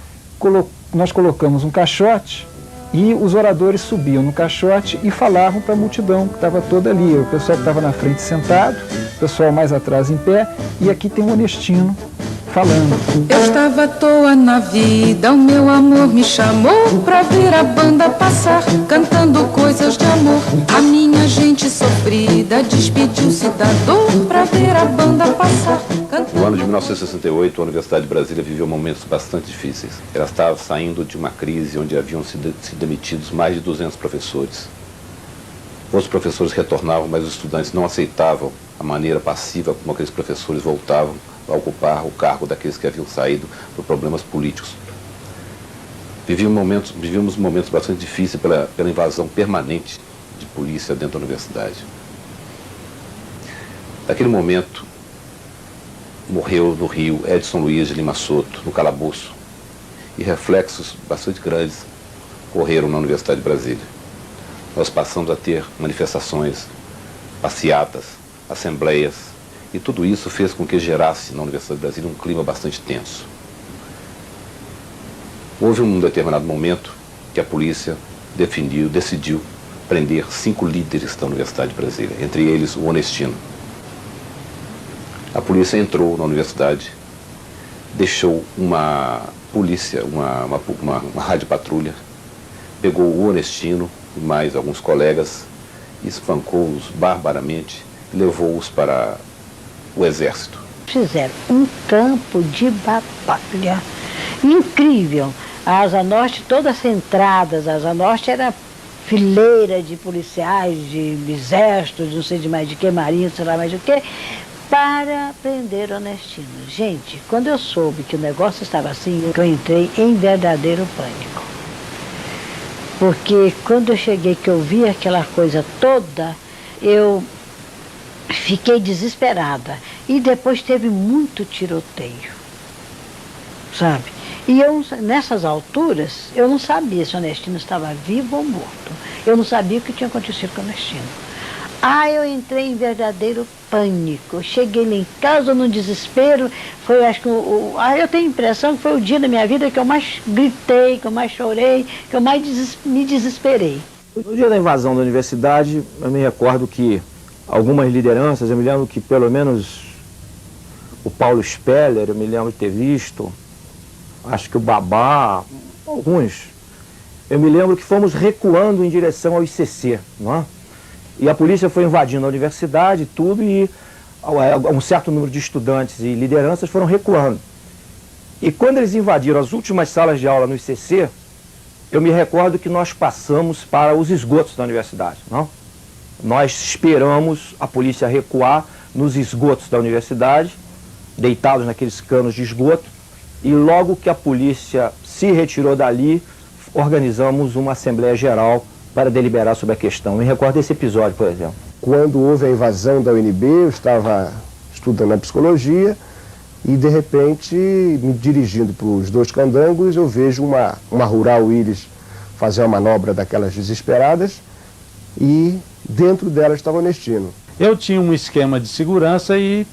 nós colocamos um caixote e os oradores subiam no caixote e falavam para a multidão que estava toda ali. O pessoal que estava na frente sentado, o pessoal mais atrás em pé, e aqui tem um Onestino falando. Eu estava à toa na vida, o meu amor me chamou pra ver a banda passar, cantando coisas de amor. A minha gente sofrida despediu-se da dor pra ver a banda passar. No ano de 1968, a Universidade de Brasília viveu momentos bastante difíceis. Ela estava saindo de uma crise onde haviam sido demitidos mais de 200 professores. Outros professores retornavam, mas os estudantes não aceitavam a maneira passiva como aqueles professores voltavam a ocupar o cargo daqueles que haviam saído por problemas políticos. Vivíamos momentos bastante difíceis pela invasão permanente de polícia dentro da universidade. Naquele momento, morreu no Rio Edson Luiz de Lima Soto, no calabouço, e reflexos bastante grandes correram na Universidade de Brasília. Nós passamos a ter manifestações, passeatas, assembleias, e tudo isso fez com que gerasse na Universidade de Brasília um clima bastante tenso. Houve um determinado momento que a polícia decidiu prender 5 líderes da Universidade de Brasília, entre eles o Onestino. A polícia entrou na universidade, deixou uma polícia, uma rádio-patrulha, pegou o Onestino e mais alguns colegas, espancou-os barbaramente e levou-os para o exército. Fizeram um campo de batalha incrível. A Asa Norte, todas as entradas, a Asa Norte era fileira de policiais, de exército, de não sei de mais de que, marinha, sei lá mais de que, para prender o Onestino. Gente, quando eu soube que o negócio estava assim, eu entrei em verdadeiro pânico. Porque quando eu cheguei, que eu vi aquela coisa toda, eu fiquei desesperada. E depois teve muito tiroteio, sabe? E eu, nessas alturas, eu não sabia se o Onestino estava vivo ou morto. Eu não sabia o que tinha acontecido com o Onestino. Eu entrei em verdadeiro pânico. Eu cheguei lá em casa no desespero. Foi, acho que, eu tenho a impressão que foi o dia da minha vida que eu mais gritei, que eu mais chorei, que eu mais me desesperei. No dia da invasão da universidade, eu me recordo que algumas lideranças, eu me lembro que pelo menos o Paulo Speller, eu me lembro de ter visto, acho que o Babá, alguns, eu me lembro que fomos recuando em direção ao ICC, não é? E a polícia foi invadindo a universidade, tudo, e um certo número de estudantes e lideranças foram recuando. E quando eles invadiram as últimas salas de aula no ICC, eu me recordo que nós passamos para os esgotos da universidade, não? Nós esperamos a polícia recuar nos esgotos da universidade, deitados naqueles canos de esgoto, e logo que a polícia se retirou dali, organizamos uma Assembleia Geral para deliberar sobre a questão. Me recordo desse episódio, por exemplo. Quando houve a invasão da UNB, eu estava estudando a psicologia e, de repente, me dirigindo para os Dois Candangos, eu vejo uma Rural Willis fazer uma manobra daquelas desesperadas e dentro dela estava o Onestino. Eu tinha um esquema de segurança e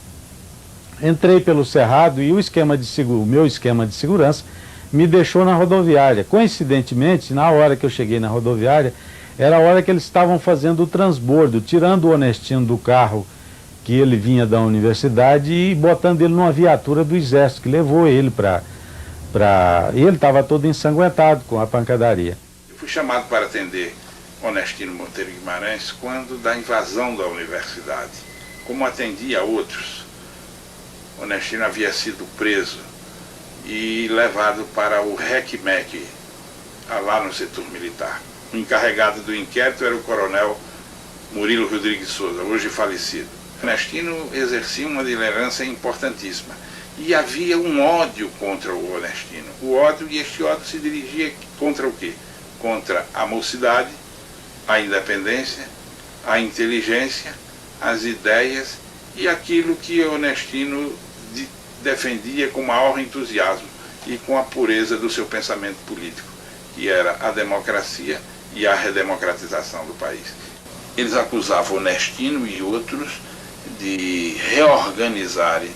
entrei pelo cerrado e o meu esquema de segurança me deixou na rodoviária. Coincidentemente, na hora que eu cheguei na rodoviária, era a hora que eles estavam fazendo o transbordo, tirando o Onestino do carro que ele vinha da universidade e botando ele numa viatura do exército, que levou ele para... Ele estava todo ensanguentado com a pancadaria. Eu fui chamado para atender Onestino Monteiro Guimarães quando da invasão da universidade. Como atendia outros, Onestino havia sido preso e levado para o RECMEC, lá no setor militar. O encarregado do inquérito era o coronel Murilo Rodrigues Souza, hoje falecido. Onestino exercia uma liderança importantíssima e havia um ódio contra o Onestino. E este ódio se dirigia contra o quê? Contra a mocidade, a independência, a inteligência, as ideias e aquilo que Onestino defendia com maior entusiasmo e com a pureza do seu pensamento político, que era a democracia e a redemocratização do país. Eles acusavam Onestino e outros de reorganizarem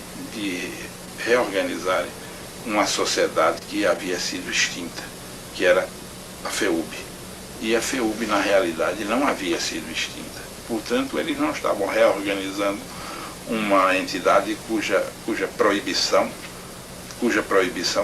uma sociedade que havia sido extinta, que era a FEUB. E a FEUB, na realidade, não havia sido extinta. Portanto, eles não estavam reorganizando uma entidade cuja proibição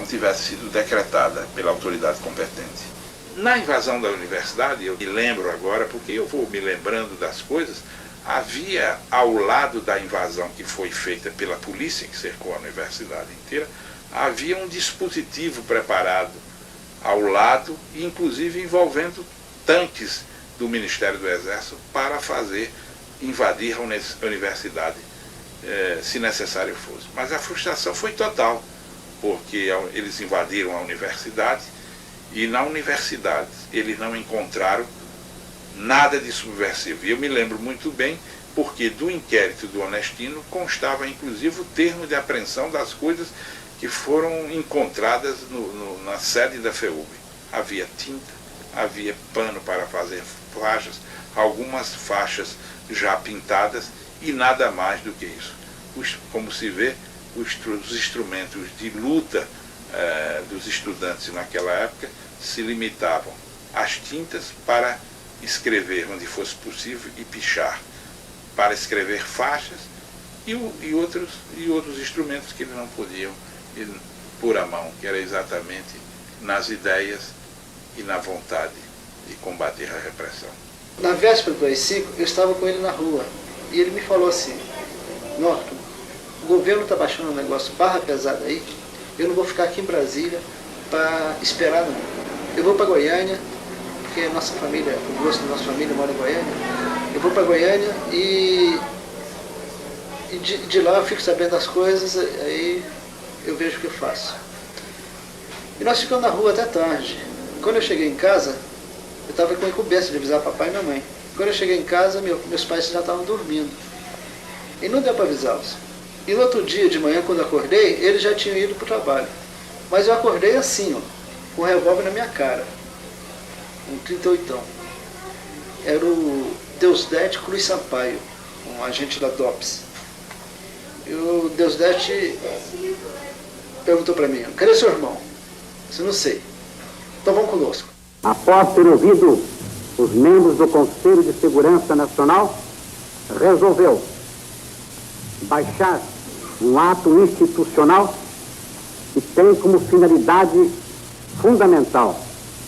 tivesse sido decretada pela autoridade competente. Na invasão da universidade, eu me lembro agora, porque eu vou me lembrando das coisas, havia ao lado da invasão que foi feita pela polícia, que cercou a universidade inteira, havia um dispositivo preparado ao lado, inclusive envolvendo tanques do Ministério do Exército para invadir a universidade, se necessário fosse. Mas a frustração foi total, porque eles invadiram a universidade e na universidade eles não encontraram nada de subversivo. E eu me lembro muito bem, porque do inquérito do Onestino constava inclusive o termo de apreensão das coisas que foram encontradas na sede da FEUB. Havia tinta, havia pano para fazer faixas, algumas faixas já pintadas e nada mais do que isso. Como se vê, os instrumentos de luta dos estudantes naquela época se limitavam às tintas para escrever onde fosse possível e pichar, para escrever faixas e outros instrumentos que eles não podiam pôr à mão, que era exatamente nas ideias e na vontade de combater a repressão. Na véspera do AI-5, eu estava com ele na rua e ele me falou assim: Norton, o governo está baixando um negócio barra pesada aí, eu não vou ficar aqui em Brasília para esperar não. Eu vou para Goiânia, porque nossa família, o grosso da nossa família mora em Goiânia. Eu vou para Goiânia e de lá eu fico sabendo das coisas, aí eu vejo o que eu faço. E nós ficamos na rua até tarde. Quando eu cheguei em casa, eu estava com a incumbência de avisar papai e minha mãe. Quando eu cheguei em casa, meus pais já estavam dormindo. E não deu para avisá-los. E no outro dia de manhã, quando eu acordei, eles já tinham ido para o trabalho. Mas eu acordei assim, ó, com um revólver na minha cara. Um 38. Era o Deusdete Cruz Sampaio, um agente da DOPS. E o Deusdete perguntou para mim: cadê seu irmão? Eu não sei. Então vamos conosco. Após ter ouvido os membros do Conselho de Segurança Nacional, resolveu baixar um ato institucional que tem como finalidade fundamental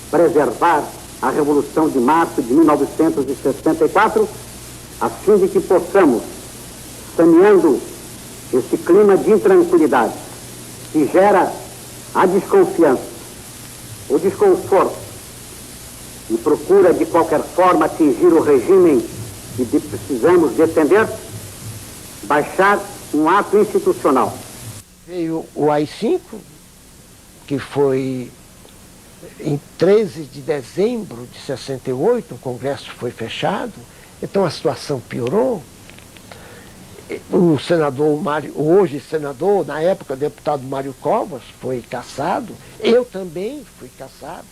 preservar a Revolução de Março de 1964, a fim de que possamos, saneando esse clima de intranquilidade que gera a desconfiança, o desconforto e procura de qualquer forma atingir o regime que precisamos defender, baixar um ato institucional. Veio o AI-5, que foi em 13 de dezembro de 68, o Congresso foi fechado, então a situação piorou. O senador Mário, hoje senador, na época deputado Mário Covas, foi cassado, eu também fui cassado.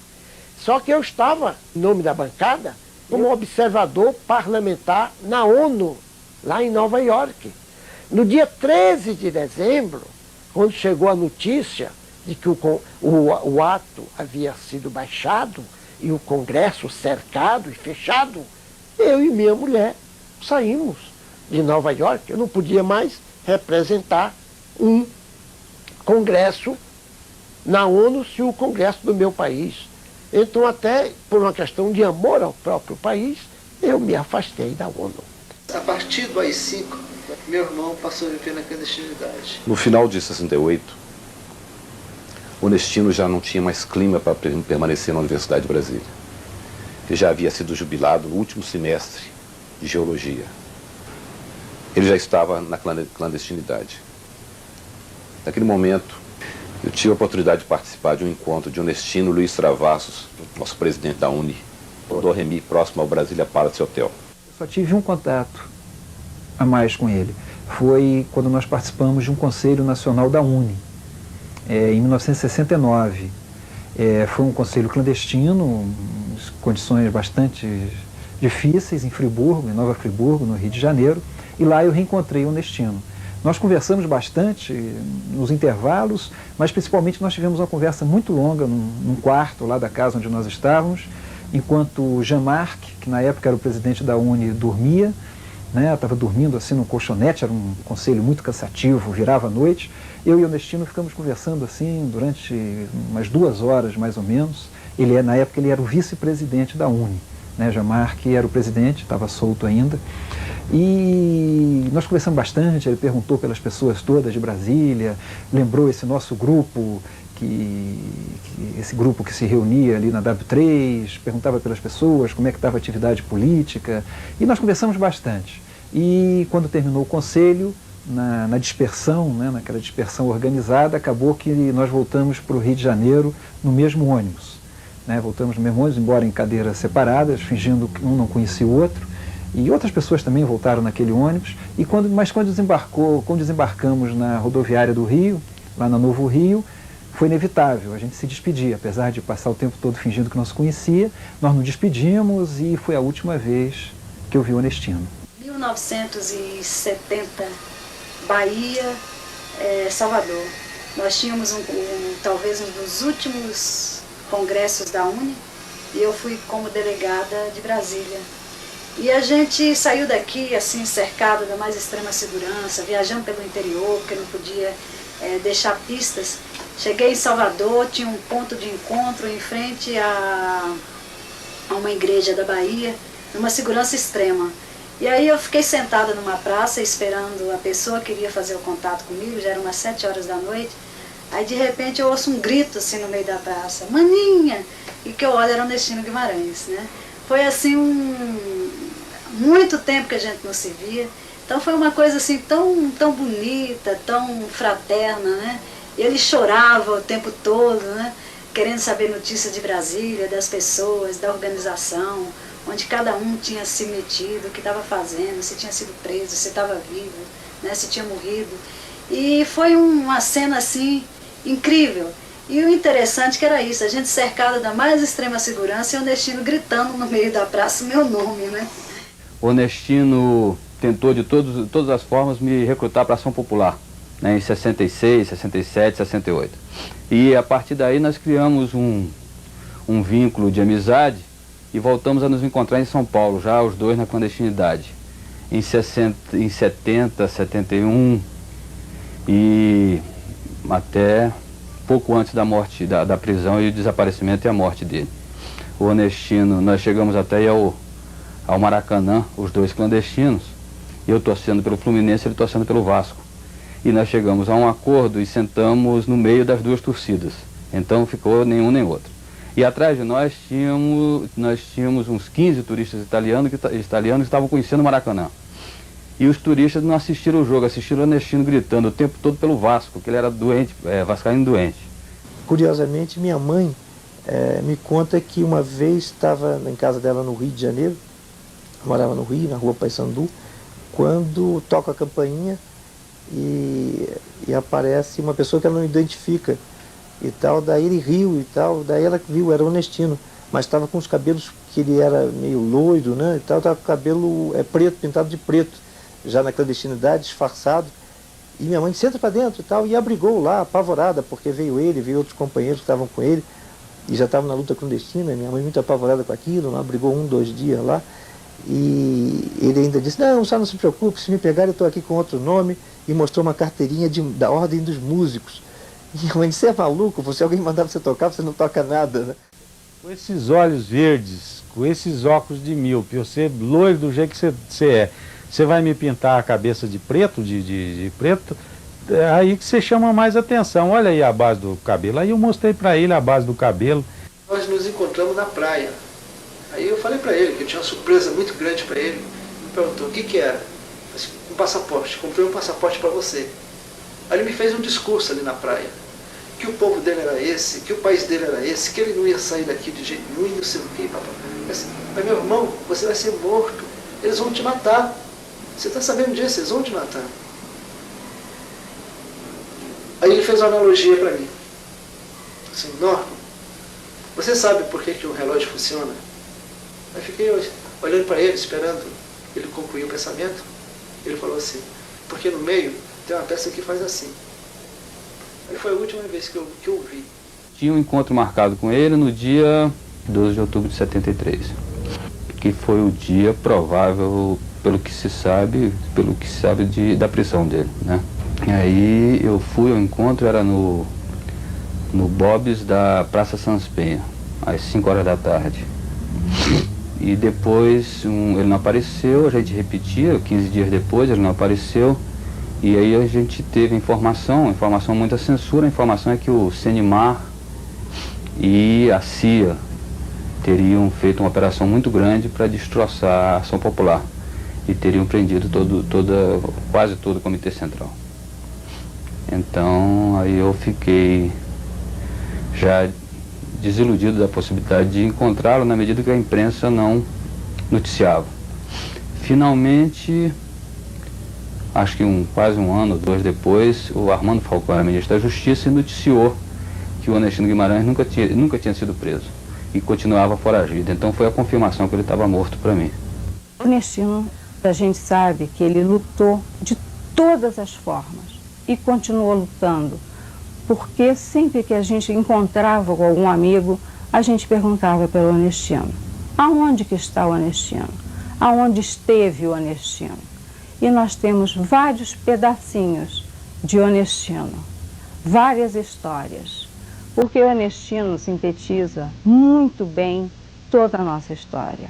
Só que eu estava, em nome da bancada, como observador parlamentar na ONU, lá em Nova York. No dia 13 de dezembro, quando chegou a notícia de que o ato havia sido baixado e o Congresso cercado e fechado, eu e minha mulher saímos de Nova York. Eu não podia mais representar um Congresso na ONU se o Congresso do meu país. Então, até por uma questão de amor ao próprio país, eu me afastei da ONU. A partir do AI-5, meu irmão passou a viver na clandestinidade. No final de 68, Onestino já não tinha mais clima para permanecer na Universidade de Brasília. Ele já havia sido jubilado no último semestre de Geologia. Ele já estava na clandestinidade. Naquele momento, eu tive a oportunidade de participar de um encontro de Onestino Luiz Travassos, nosso presidente da UNE, do Remy, próximo ao Brasília Palace Hotel. Eu só tive um contato a mais com ele foi quando nós participamos de um Conselho Nacional da UNE, em 1969. Foi um conselho clandestino, condições bastante difíceis, em Friburgo, em Nova Friburgo, no Rio de Janeiro, e lá eu reencontrei o Nestino. Nós conversamos bastante nos intervalos, mas principalmente nós tivemos uma conversa muito longa num quarto lá da casa onde nós estávamos, enquanto Jean-Marc, que na época era o presidente da UNE, dormia, né, estava dormindo assim num colchonete, era um conselho muito cansativo, virava à noite. Eu e o Nestino ficamos conversando assim durante umas 2 horas mais ou menos. Na época ele era o vice-presidente da UNE, né, Jean-Marc era o presidente, estava solto ainda. E nós conversamos bastante, ele perguntou pelas pessoas todas de Brasília, lembrou esse nosso grupo, esse grupo que se reunia ali na W3, perguntava pelas pessoas como é que estava a atividade política, e nós conversamos bastante. E quando terminou o conselho, na dispersão, né, naquela dispersão organizada, acabou que nós voltamos para o Rio de Janeiro no mesmo ônibus. Né, voltamos no mesmo ônibus, embora em cadeiras separadas, fingindo que um não conhecia o outro. E outras pessoas também voltaram naquele ônibus. Mas quando desembarcamos na rodoviária do Rio, lá na Novo Rio, foi inevitável, a gente se despedia, apesar de passar o tempo todo fingindo que não se conhecia, nós nos despedimos e foi a última vez que eu vi o Nestino. 1970, Bahia, Salvador. Nós tínhamos talvez um dos últimos congressos da UNE e eu fui como delegada de Brasília. E a gente saiu daqui assim cercado da mais extrema segurança, viajando pelo interior, porque não podia deixar pistas. Cheguei em Salvador, tinha um ponto de encontro em frente a uma igreja da Bahia, numa segurança extrema. E aí eu fiquei sentada numa praça esperando a pessoa que iria fazer o contato comigo, já eram umas 7 horas da noite. Aí de repente eu ouço um grito assim no meio da praça, Maninha! E que eu olho era o Nestino Guimarães, né? Foi assim muito tempo que a gente não se via. Então foi uma coisa assim tão bonita, tão fraterna, né? Ele chorava o tempo todo, né? Querendo saber notícias de Brasília, das pessoas, da organização, onde cada um tinha se metido, o que estava fazendo, se tinha sido preso, se estava vivo, né? Se tinha morrido. E foi uma cena assim incrível. E o interessante que era isso, a gente cercada da mais extrema segurança e o Nestino gritando no meio da praça o meu nome, né? O Nestino tentou de todas as formas me recrutar para a ação popular, né, em 66, 67, 68. E a partir daí nós criamos um vínculo de amizade e voltamos a nos encontrar em São Paulo, já os dois na clandestinidade. Em 70, 71 e até pouco antes da morte, da prisão e o desaparecimento e a morte dele. O Nestino, nós chegamos até ao Maracanã, os dois clandestinos, eu torcendo pelo Fluminense, ele torcendo pelo Vasco. E nós chegamos a um acordo e sentamos no meio das duas torcidas. Então ficou nenhum nem outro. E atrás de nós tínhamos uns 15 turistas italianos que estavam conhecendo o Maracanã. E os turistas não assistiram o jogo, assistiram o Nestino gritando o tempo todo pelo Vasco, que ele era doente, vascaíno doente. Curiosamente, minha mãe me conta que uma vez estava em casa dela no Rio de Janeiro, morava no Rio, na rua Paissandu, quando toca a campainha e aparece uma pessoa que ela não identifica e tal, daí ele riu e tal, daí ela viu, era o Nestino, mas estava com os cabelos, que ele era meio loiro, né, e tal, estava com o cabelo preto, pintado de preto, já na clandestinidade, disfarçado, e minha mãe senta para dentro e tal, e abrigou lá, apavorada, porque veio outros companheiros que estavam com ele, e já estavam na luta clandestina, minha mãe muito apavorada com aquilo, abrigou 2 dias lá, e ele ainda disse, não, só não se preocupe, se me pegar eu estou aqui com outro nome, e mostrou uma carteirinha da Ordem dos Músicos. E minha mãe disse, você é maluco? Alguém mandava você tocar, você não toca nada, né? Com esses olhos verdes, com esses óculos de míope, você loiro do jeito que você é, você vai me pintar a cabeça de preto, de preto, é aí que você chama mais atenção. Olha aí a base do cabelo. Aí eu mostrei para ele a base do cabelo. Nós nos encontramos na praia. Aí eu falei para ele que eu tinha uma surpresa muito grande para ele. Ele perguntou o que era. Um passaporte. Comprei um passaporte para você. Aí ele me fez um discurso ali na praia. Que o povo dele era esse, que o país dele era esse, que ele não ia sair daqui de jeito nenhum, não sei o que, papai. Mas meu irmão, você vai ser morto. Eles vão te matar. Você está sabendo disso? Eles vão te matar. Aí ele fez uma analogia para mim. Assim, Norton, você sabe por que o relógio funciona? Aí fiquei olhando para ele, esperando ele concluir o pensamento. Ele falou assim, porque no meio tem uma peça que faz assim. Aí foi a última vez que eu o vi. Tinha um encontro marcado com ele no dia 12 de outubro de 73, que foi o dia provável, pelo que se sabe da prisão dele, né? E aí eu fui ao encontro, era no Bob's da Praça Sans Penha, às 5 horas da tarde. E depois ele não apareceu, a gente repetia, 15 dias depois ele não apareceu. E aí a gente teve informação muita censura, a informação é que o Senimar e a CIA teriam feito uma operação muito grande para destroçar a ação popular. E teriam prendido quase todo o Comitê Central. Então aí eu fiquei já desiludido da possibilidade de encontrá-lo na medida que a imprensa não noticiava. Finalmente, acho que quase um ano ou dois depois, o Armando Falcão era ministro da Justiça e noticiou que o Onestino Guimarães nunca tinha sido preso e continuava foragido. Então foi a confirmação que ele estava morto para mim. O Onestino, a gente sabe que ele lutou de todas as formas e continuou lutando, porque sempre que a gente encontrava com algum amigo, a gente perguntava pelo Onestino. Aonde que está o Onestino? Aonde esteve o Onestino? E nós temos vários pedacinhos de Onestino, várias histórias, porque o Onestino sintetiza muito bem toda a nossa história.